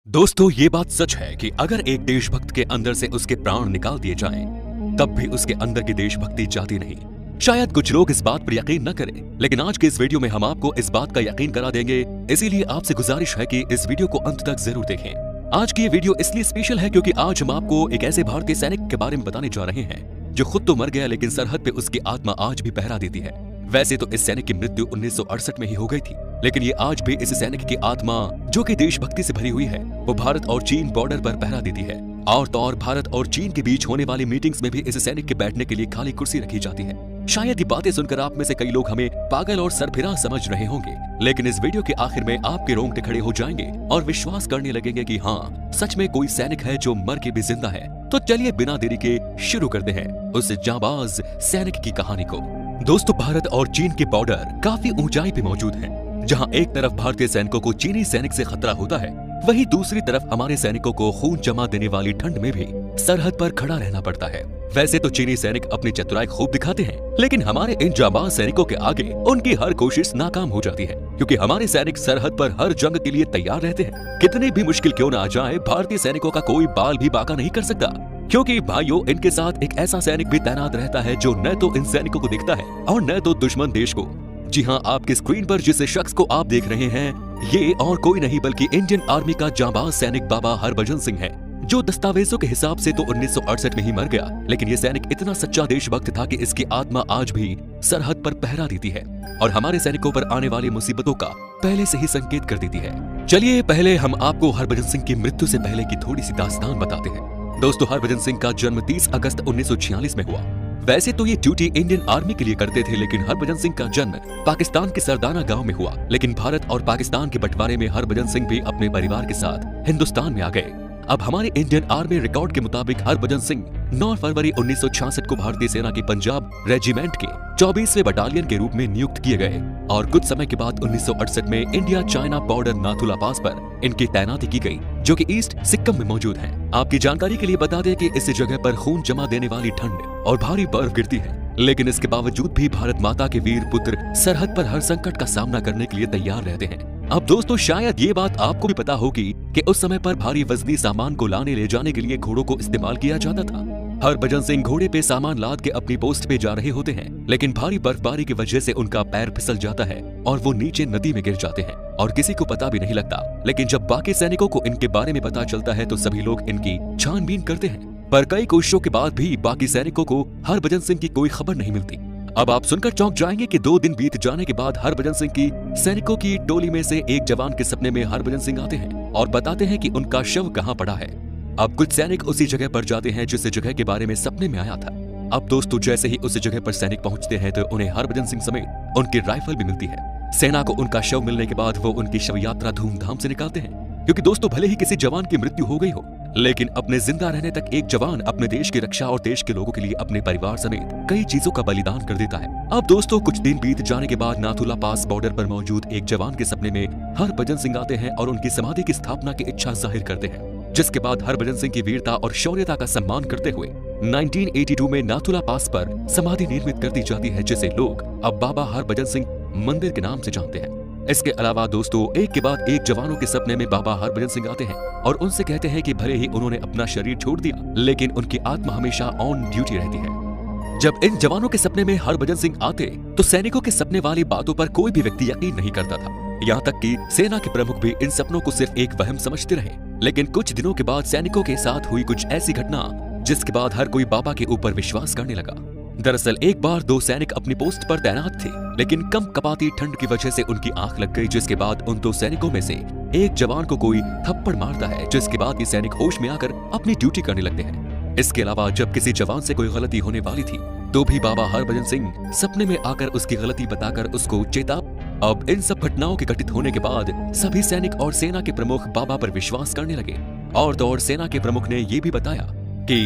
दोस्तों, ये बात सच है कि अगर एक देशभक्त के अंदर से उसके प्राण निकाल दिए जाएं, तब भी उसके अंदर की देशभक्ति जाती नहीं। शायद कुछ लोग इस बात पर यकीन न करें, लेकिन आज के इस वीडियो में हम आपको इस बात का यकीन करा देंगे। इसीलिए आपसे गुजारिश है कि इस वीडियो को अंत तक जरूर देखें। आज की ये वीडियो इसलिए स्पेशल है क्योंकि आज हम आपको एक ऐसे भारतीय सैनिक के बारे में बताने जा रहे हैं जो खुद तो मर गया, लेकिन सरहद पे उसकी आत्मा आज भी पहरा देती है। वैसे तो इस सैनिक की मृत्यु 1968 में ही हो गई थी, लेकिन ये आज भी इस सैनिक की आत्मा जो कि देशभक्ति से भरी हुई है, वो भारत और चीन बॉर्डर पर पहरा देती है। और तो और भारत और चीन के बीच होने वाली मीटिंग्स में भी इस सैनिक के बैठने के लिए खाली कुर्सी रखी जाती है। शायद ये बातें सुनकर आप में से कई लोग हमें पागल और सरफिरा समझ रहे होंगे, लेकिन इस वीडियो के आखिर में आपके रोंगटे खड़े हो जाएंगे और विश्वास करने लगेंगे कि हाँ, सच में कोई सैनिक है जो मर के भी जिंदा है। तो चलिए बिना देरी के शुरू करते हैं उस जांबाज सैनिक की कहानी को। दोस्तों, भारत और चीन के बॉर्डर काफी ऊंचाई पे मौजूद हैं, जहां एक तरफ भारतीय सैनिकों को चीनी सैनिक से खतरा होता है, वहीं दूसरी तरफ हमारे सैनिकों को खून जमा देने वाली ठंड में भी सरहद पर खड़ा रहना पड़ता है। वैसे तो चीनी सैनिक अपनी चतुराई खूब दिखाते हैं, लेकिन हमारे इन जांबाज सैनिकों के आगे उनकी हर कोशिश नाकाम हो जाती है, क्योंकि हमारे सैनिक सरहद पर हर जंग के लिए तैयार रहते हैं। कितनी भी मुश्किल क्यों न आ जाए, भारतीय सैनिकों का कोई बाल भी बाका नहीं कर सकता, क्योंकि भाइयों, इनके साथ एक ऐसा सैनिक भी तैनात रहता है जो न तो इन सैनिकों को दिखता है और न तो दुश्मन देश को। जी हाँ, आपकी स्क्रीन पर जिस शख्स को आप देख रहे हैं, ये और कोई नहीं बल्कि इंडियन आर्मी का जांबाज सैनिक बाबा हरभजन सिंह है, जो दस्तावेजों के हिसाब से तो 1968 में ही मर गया, लेकिन ये सैनिक इतना सच्चा देशभक्त था कि इसकी आत्मा आज भी सरहद पर पहरा देती है और हमारे सैनिकों पर आने वाली मुसीबतों का पहले से ही संकेत कर देती है। चलिए पहले हम आपको हरभजन सिंह की मृत्यु से पहले की थोड़ी सी दास्तान बताते हैं। दोस्तों, हरभजन सिंह का जन्म 30 अगस्त 1946 में हुआ। वैसे तो ये ड्यूटी इंडियन आर्मी के लिए करते थे, लेकिन हरभजन सिंह का जन्म पाकिस्तान के सरदाना गांव में हुआ। लेकिन भारत और पाकिस्तान के बंटवारे में हरभजन सिंह भी अपने परिवार के साथ हिंदुस्तान में आ गए। अब हमारे इंडियन आर्मी रिकॉर्ड के मुताबिक हरभजन सिंह 9 फरवरी 1966 को भारतीय सेना के पंजाब रेजिमेंट के 24वें बटालियन के रूप में नियुक्त किए गए और कुछ समय के बाद 1968 में इंडिया चाइना बॉर्डर नाथुला पास पर इनकी तैनाती की गई, जो कि ईस्ट सिक्किम में मौजूद है। आपकी जानकारी के लिए बता दें कि इस जगह पर खून जमा देने वाली ठंड और भारी बर्फ गिरती है, लेकिन इसके बावजूद भी भारत माता के वीर पुत्र सरहद पर हर संकट का सामना करने के लिए तैयार रहते हैं। अब दोस्तों, शायद ये बात आपको भी पता होगी कि उस समय पर भारी वजनी सामान को लाने ले जाने के लिए घोड़ों को इस्तेमाल किया जाता था। हरभजन सिंह घोड़े पे सामान लाद के अपनी पोस्ट पे जा रहे होते हैं, लेकिन भारी बर्फबारी की वजह से उनका पैर फिसल जाता है और वो नीचे नदी में गिर जाते हैं और किसी को पता भी नहीं लगता। लेकिन जब बाकी सैनिकों को इनके बारे में पता चलता है तो सभी लोग इनकी छानबीन करते हैं, पर कई कोशिशों के बाद भी बाकी सैनिकों को हरभजन सिंह की कोई खबर नहीं मिलती। अब आप सुनकर चौंक जाएंगे कि 2 दिन बीत जाने के बाद हरभजन सिंह की सैनिकों की टोली में से एक जवान के सपने में हरभजन सिंह आते हैं और बताते हैं कि उनका शव कहाँ पड़ा है। अब कुछ सैनिक उसी जगह पर जाते हैं जिस जगह के बारे में सपने में आया था। अब दोस्तों, जैसे ही उस जगह पर सैनिक पहुंचते हैं तो उन्हें हरभजन सिंह समेत उनकी राइफल भी मिलती है। सेना को उनका शव मिलने के बाद वो उनकी शव यात्रा धूमधाम से निकालते हैं, क्योंकि दोस्तों, भले ही किसी जवान की मृत्यु हो गई हो, लेकिन अपने जिंदा रहने तक एक जवान अपने देश की रक्षा और देश के लोगों के लिए अपने परिवार समेत कई चीजों का बलिदान कर देता है। अब दोस्तों, कुछ दिन बीत जाने के बाद नाथुला पास बॉर्डर पर मौजूद एक जवान के सपने में हरभजन सिंह आते हैं और उनकी समाधि की स्थापना की इच्छा जाहिर करते हैं, जिसके बाद हरभजन सिंह की वीरता और शौर्यता का सम्मान करते हुए 1982 में नाथुला पास पर समाधि निर्मित कर दी जाती है, जिसे लोग अब बाबा हरभजन सिंह मंदिर के नाम से जानते हैं। इसके अलावा दोस्तों, एक के बाद एक जवानों के सपने में बाबा हरभजन सिंह आते हैं और उनसे कहते हैं कि भले ही उन्होंने अपना शरीर छोड़ दिया, लेकिन उनकी आत्मा हमेशा ऑन ड्यूटी रहती है। जब इन जवानों के सपने में हरभजन सिंह आते तो सैनिकों के सपने वाली बातों पर कोई भी व्यक्ति यकीन नहीं करता था, यहाँ तक कि सेना के प्रमुख भी इन सपनों को सिर्फ एक वहम समझते रहे। लेकिन कुछ दिनों के बाद सैनिकों के साथ हुई कुछ ऐसी घटना जिसके बाद हर कोई बाबा के ऊपर विश्वास करने लगा। दरअसल एक बार 2 सैनिक अपनी पोस्ट पर तैनात थे, लेकिन कम कपाती ठंड की वजह से उनकी आंख लग गई, जिसके बाद उन 2 सैनिकों में से एक जवान को कोई थप्पड़ मारता है, जिसके बाद ये सैनिक होश में आकर अपनी ड्यूटी करने लगते हैं। इसके अलावा जब किसी जवान से कोई गलती होने वाली थी तो भी बाबा हरभजन सिंह सपने में आकर उसकी गलती बताकर उसको चेता। अब इन सब घटनाओं के घटित होने के बाद सभी सैनिक और सेना के प्रमुख बाबा पर विश्वास करने लगे और तो और सेना के प्रमुख ने ये भी बताया कि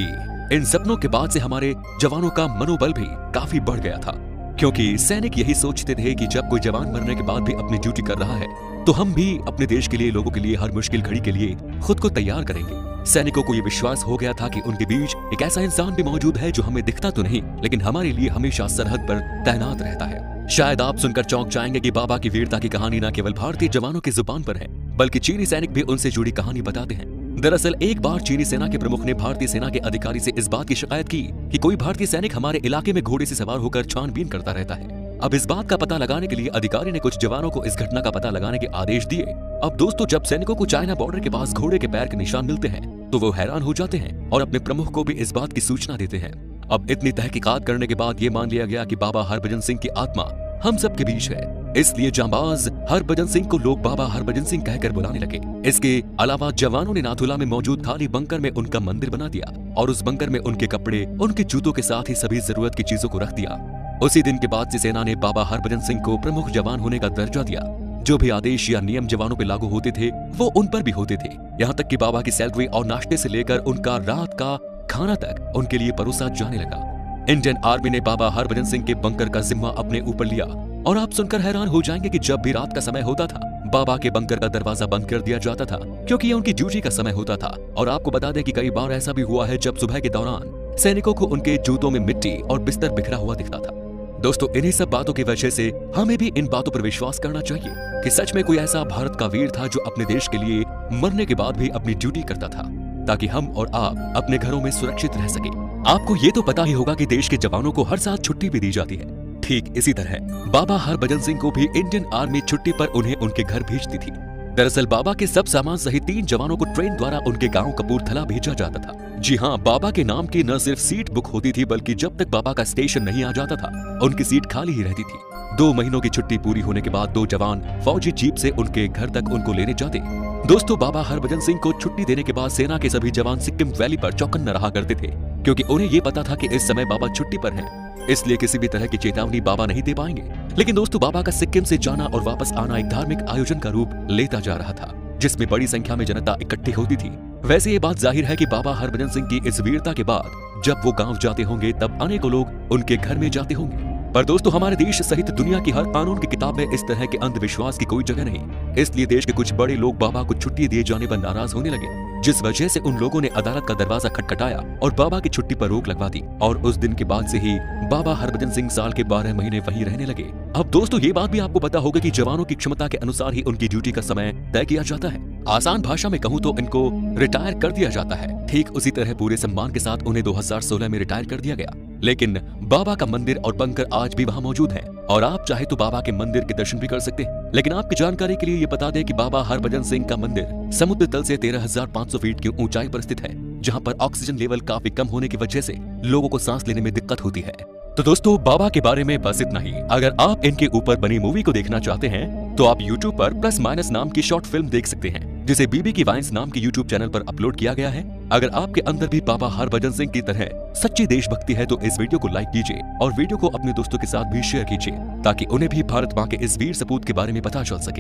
इन सपनों के बाद से हमारे जवानों का मनोबल भी काफी बढ़ गया था, क्योंकि सैनिक यही सोचते थे कि जब कोई जवान मरने के बाद भी अपनी ड्यूटी कर रहा है तो हम भी अपने देश के लिए, लोगों के लिए हर मुश्किल घड़ी के लिए खुद को तैयार करेंगे। सैनिकों को ये विश्वास हो गया था कि उनके बीच एक ऐसा इंसान भी मौजूद है जो हमें दिखता तो नहीं, लेकिन हमारे लिए हमेशा सरहद पर तैनात रहता है। शायद आप सुनकर चौंक जाएंगे कि बाबा की वीरता की कहानी न केवल भारतीय जवानों की जुबान पर है, बल्कि चीनी सैनिक भी उनसे जुड़ी कहानी बताते हैं। दरअसल एक बार चीनी सेना के प्रमुख ने भारतीय सेना के अधिकारी से इस बात की शिकायत की कि कोई भारतीय सैनिक हमारे इलाके में घोड़े से सवार होकर छानबीन करता रहता है। अब इस बात का पता लगाने के लिए अधिकारी ने कुछ जवानों को इस घटना का पता लगाने के आदेश दिए। अब दोस्तों, जब सैनिकों को चाइना बॉर्डर के पास घोड़े के पैर के निशान मिलते हैं तो वो हैरान हो जाते हैं और अपने प्रमुख को भी इस बात की सूचना देते हैं। अब इतनी तहकीकात करने के बाद ये मान लिया गया कि बाबा हरभजन सिंह की आत्मा हम सब के बीच है। इसलिए जांबाज हरभजन सिंह को लोग बाबा हरभजन सिंह कहकर बुलाने लगे। इसके अलावा जवानों ने नाथुला में मौजूद खाली बंकर में उनका मंदिर बना दिया और उस बंकर में उनके कपड़े, उनके जूतों के साथ ही सभी जरूरत की चीजों को रख दिया। उसी दिन के बाद से सेना ने बाबा हरभजन सिंह को प्रमुख जवान होने का दर्जा दिया। जो भी आदेश या नियम जवानों पे लागू होते थे वो उन पर भी होते थे। यहाँ तक कि बाबा की सैलरी और नाश्ते से लेकर उनका रात का खाना तक उनके लिए परोसा जाने लगा। इंडियन आर्मी ने बाबा हरभजन सिंह के बंकर का जिम्मा अपने ऊपर लिया और आप सुनकर हैरान हो जाएंगे कि जब भी रात का समय होता था बाबा के बंकर का दरवाजा बंद कर दिया जाता था, क्योंकि ये उनकी ड्यूटी का समय होता था। और आपको बता दें कि कई बार ऐसा भी हुआ है जब सुबह के दौरान सैनिकों को उनके जूतों में मिट्टी और बिस्तर बिखरा हुआ दिखता था। दोस्तों, इन्हीं सब बातों की वजह से हमें भी इन बातों पर विश्वास करना चाहिए कि सच में कोई ऐसा भारत का वीर था जो अपने देश के लिए मरने के बाद भी अपनी ड्यूटी करता था ताकि हम और आप अपने घरों में सुरक्षित रह सके। आपको ये तो पता ही होगा कि देश के जवानों को हर साल छुट्टी भी दी जाती है। ठीक इसी तरह बाबा हरभजन सिंह को भी इंडियन आर्मी छुट्टी पर उन्हें उनके घर भेजती थी। दरअसल बाबा के सब सामान सहित 3 जवानों को ट्रेन द्वारा उनके गांव कपूरथला भेजा जाता था। जी हाँ, बाबा के नाम की न सिर्फ सीट बुक होती थी बल्कि जब तक बाबा का स्टेशन नहीं आ जाता था उनकी सीट खाली ही रहती थी। 2 महीनों की छुट्टी पूरी होने के बाद 2 जवान फौजी जीप से उनके घर तक उनको लेने जाते। दोस्तों, बाबा हरभजन सिंह को छुट्टी देने के बाद सेना के सभी जवान सिक्किम वैली पर चौकन्ना रहा करते थे, क्योंकि उन्हें ये पता था कि इस समय बाबा छुट्टी पर हैं, इसलिए किसी भी तरह की चेतावनी बाबा नहीं दे पाएंगे। लेकिन दोस्तों, बाबा का सिक्किम से जाना और वापस आना एक धार्मिक आयोजन का रूप लेता जा रहा था जिसमें बड़ी संख्या में जनता इकट्ठी होती थी। वैसे ये बात जाहिर है कि बाबा हरभजन सिंह की इस वीरता के बाद जब वो गांव जाते होंगे तब अनेकों लोग उनके घर में जाते होंगे। पर दोस्तों, हमारे देश सहित दुनिया की हर कानून की किताब में इस तरह के अंधविश्वास की कोई जगह नहीं। इसलिए देश के कुछ बड़े लोग बाबा को छुट्टी दिए जाने पर नाराज होने लगे, जिस वजह से उन लोगों ने अदालत का दरवाजा खटखटाया और बाबा की छुट्टी पर रोक लगवा दी। और उस दिन के बाद से ही बाबा हरभजन सिंह साल के 12 महीने वहीं रहने लगे। अब दोस्तों, ये बात भी आपको पता होगा कि जवानों की क्षमता के अनुसार ही उनकी ड्यूटी का समय तय किया जाता है। आसान भाषा में कहूँ तो इनको रिटायर कर दिया जाता है। ठीक उसी तरह पूरे सम्मान के साथ उन्हें 2016 में रिटायर कर दिया गया। लेकिन बाबा का मंदिर और बंकर आज भी वहाँ मौजूद है और आप चाहे तो बाबा के मंदिर के दर्शन भी कर सकते हैं। लेकिन आपकी जानकारी के लिए ये बता दें कि बाबा हरभजन सिंह का मंदिर समुद्र तल से 13,500 फीट की ऊंचाई पर स्थित है, जहाँ पर ऑक्सीजन लेवल काफी कम होने की वजह से लोगों को सांस लेने में दिक्कत होती है। तो दोस्तों, बाबा के बारे में बस इतना ही। अगर आप इनके ऊपर बनी मूवी को देखना चाहते हैं तो आप YouTube पर प्लस माइनस नाम की शॉर्ट फिल्म देख सकते हैं, जिसे बीबी की वाइन्स नाम के YouTube चैनल पर अपलोड किया गया है। अगर आपके अंदर भी बाबा हरभजन सिंह की तरह सच्ची देशभक्ति है तो इस वीडियो को लाइक कीजिए और वीडियो को अपने दोस्तों के साथ भी शेयर कीजिए ताकि उन्हें भी भारत माँ के इस वीर सपूत के बारे में पता चल सके।